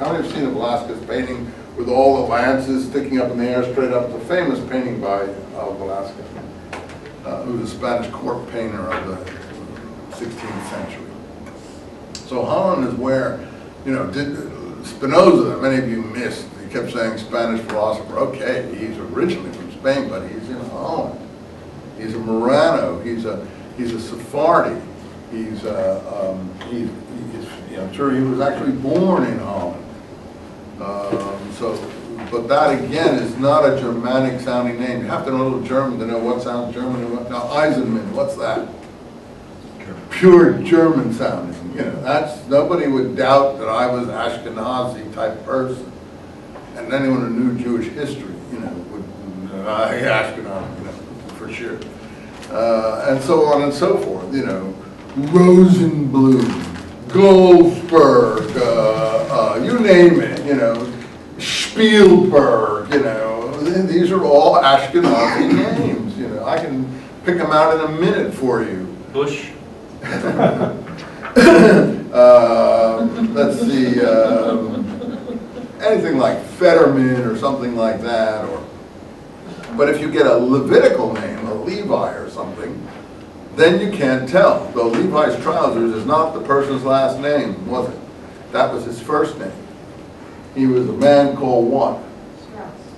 How many have seen Velázquez painting with all the lances sticking up in the air straight up? It's a famous painting by Velázquez, who was a Spanish court painter of the 16th century. So Holland is where, you know, Spinoza, that many of you missed. He kept saying Spanish philosopher. Okay, he's originally from Spain, but he's in Holland. He's a Marrano. He's a Sephardi. I'm sure he was actually born in Holland. But that again is not a Germanic sounding name. You have to know a little German to know what sounds German and what. Now Eisenman, what's that? Pure German sounding. You know, nobody would doubt that I was an Ashkenazi type person, and anyone who knew Jewish history, you know, would Ashkenazi, you know, for sure, and so on and so forth. You know, Rosenblum, Goldberg, you name it. You know, Spielberg. You know, these are all Ashkenazi names. You know, I can pick them out in a minute for you. Bush. Let's see, anything like Fetterman or something like that, but if you get a Levitical name, a Levi or something, then you can't tell. Though Levi's trousers is not the person's last name, was it? That was his first name. He was a man called what?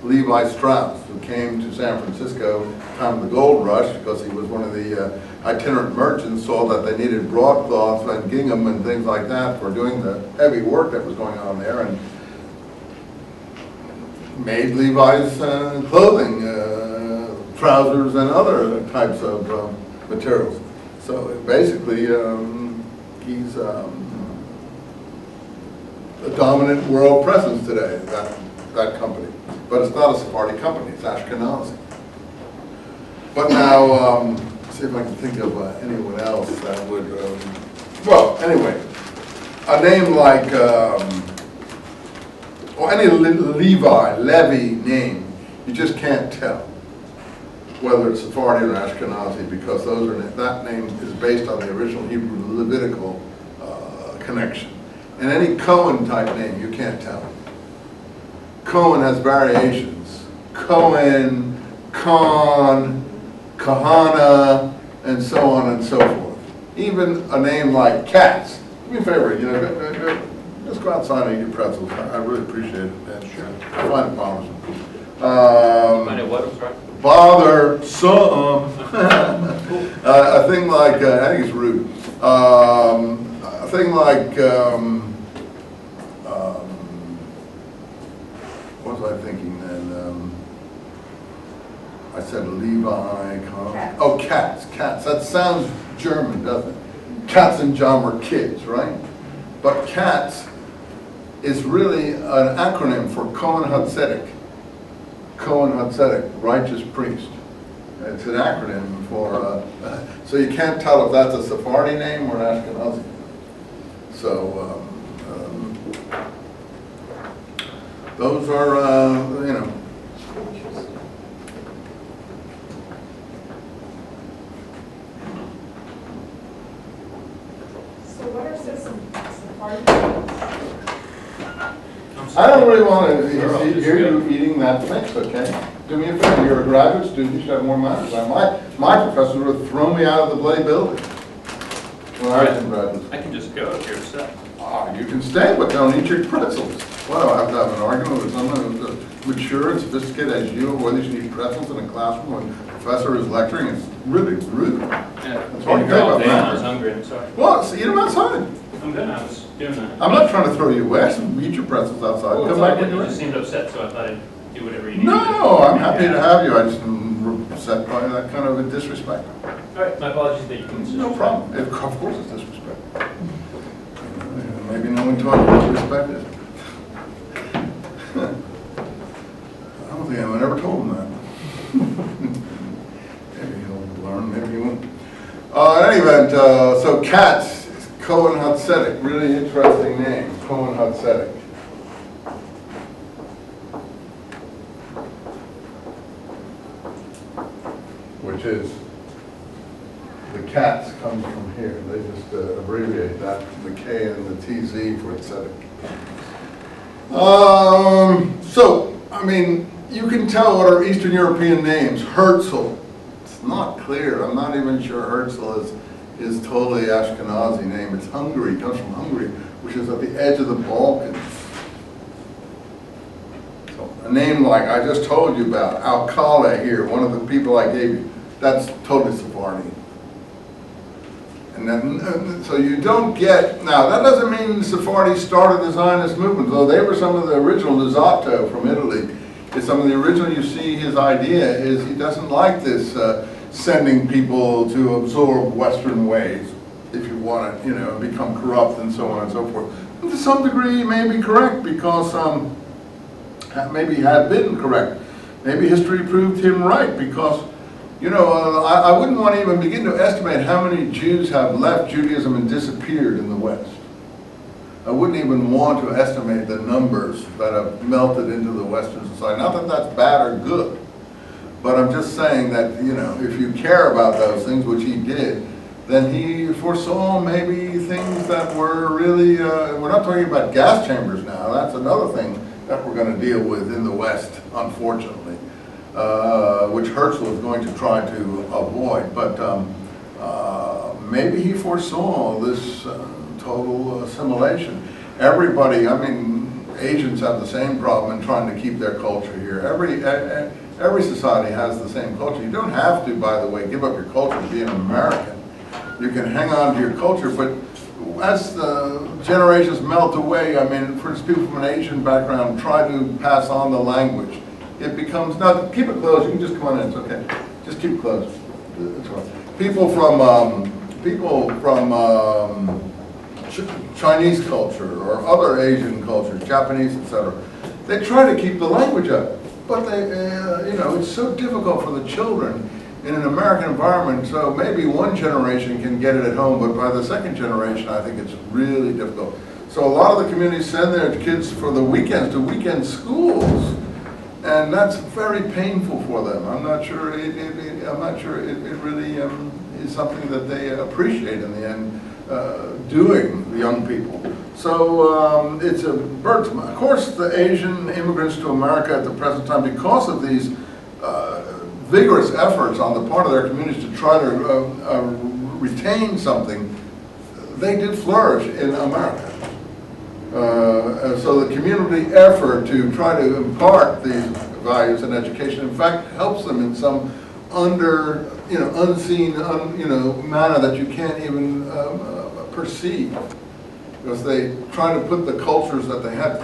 Levi Strauss, who came to San Francisco time of the gold rush because he was one of the itinerant merchants, saw that they needed broadcloths and gingham and things like that for doing the heavy work that was going on there, and made Levi's clothing, trousers and other types of materials. So basically he's a dominant world presence today, that company. But it's not a Sephardi company, it's Ashkenazi. But now, see if I can think of anyone else that would, well, anyway, a name like, or any Levi name, you just can't tell whether it's Sephardi or Ashkenazi, because that name is based on the original Hebrew Levitical connection. And any Cohen type name, you can't tell. Cohen has variations. Cohen, Khan, Kahana, and so on and so forth. Even a name like Katz. Do me a favor, you know, just go outside and eat your pretzels. I really appreciate it. Sure. I find it bothersome. Find it what? I'm sorry? Bothersome. A thing like, I think it's rude. A thing like, what was I thinking then? I said Levi, oh, Katz. That sounds German, doesn't it? Katz and John were kids, right? But Katz is really an acronym for Kohen HaTzedek. Kohen HaTzedek, righteous priest. It's an acronym for, so you can't tell if that's a Sephardi name or an Ashkenazi. So, those are, you know. So what are some Sephardi names? I don't really want to hear you eating that mix, okay? Do me a favor, you're a graduate student, you should have more manners. My professors would have thrown me out of the Blay building when I was in graduate school. I can just go if you're upset. You can stay, but don't eat your pretzels. What, do I have to have an argument with someone who's as mature and sophisticated as you, whether you should eat pretzels in a classroom when a professor is lecturing? It's really rude. Yeah, It's hard to take about I was that. hungry, I'm sorry. Well, so eat them outside. I'm good, I was doing that. I'm not trying to throw you away. So eat your pretzels outside. Well, Come back when you you're just ready. seemed upset, so I thought I'd do whatever you need. No, I'm happy to have you. I just am upset by that kind of a disrespect. All right, my apologies that you can. No problem. Of course it's disrespect. Maybe no one taught you what respect is. I don't think anyone ever told him that. Maybe he'll learn, maybe he won't. In any event, so Katz, Kohen HaTzedek, really interesting name, Kohen HaTzedek. Which is, the Katz comes from here. They just abbreviate that, the K and the TZ for tzedek. So, I mean, you can tell what are Eastern European names. Herzl, it's not clear. I'm not even sure Herzl is totally Ashkenazi name. It's Hungary, it comes from Hungary, which is at the edge of the Balkans. So, a name like I just told you about, Alcala here, one of the people I gave you, that's totally Sephardi. And then, so you don't get, now that doesn't mean the Sephardi started the Zionist movement, though they were some of the original. Luzzatto from Italy is some of the original. You see his idea is he doesn't like this sending people to absorb Western ways, if you want to, and become corrupt and so on and so forth. And to some degree he may be correct, because maybe he had been correct. Maybe history proved him right, because I wouldn't want to even begin to estimate how many Jews have left Judaism and disappeared in the West. I wouldn't even want to estimate the numbers that have melted into the Western society. Not that that's bad or good, but I'm just saying that, if you care about those things, which he did, then he foresaw maybe things that were really, we're not talking about gas chambers now. That's another thing that we're going to deal with in the West, unfortunately. Which Herzl is going to try to avoid, but maybe he foresaw this total assimilation. Everybody, I mean, Asians have the same problem in trying to keep their culture here. Every society has the same culture. You don't have to, by the way, give up your culture to be an American. You can hang on to your culture, but as the generations melt away, I mean, for instance, people from an Asian background try to pass on the language. It becomes, now keep it closed, you can just come on in, it's okay. Just keep it closed. That's right. People from Chinese culture or other Asian cultures, Japanese, etc., they try to keep the language up. But they, it's so difficult for the children in an American environment, so maybe one generation can get it at home, but by the second generation, I think it's really difficult. So a lot of the communities send their kids for the weekends to weekend schools. And that's very painful for them. I'm not sure it really is something that they appreciate in the end, doing, the young people. So it's a burden. Of course, the Asian immigrants to America at the present time, because of these vigorous efforts on the part of their communities to try to retain something, they did flourish in America. So the community effort to try to impart these values in education, in fact, helps them in some unseen, manner that you can't even perceive, because they try to put the cultures that they had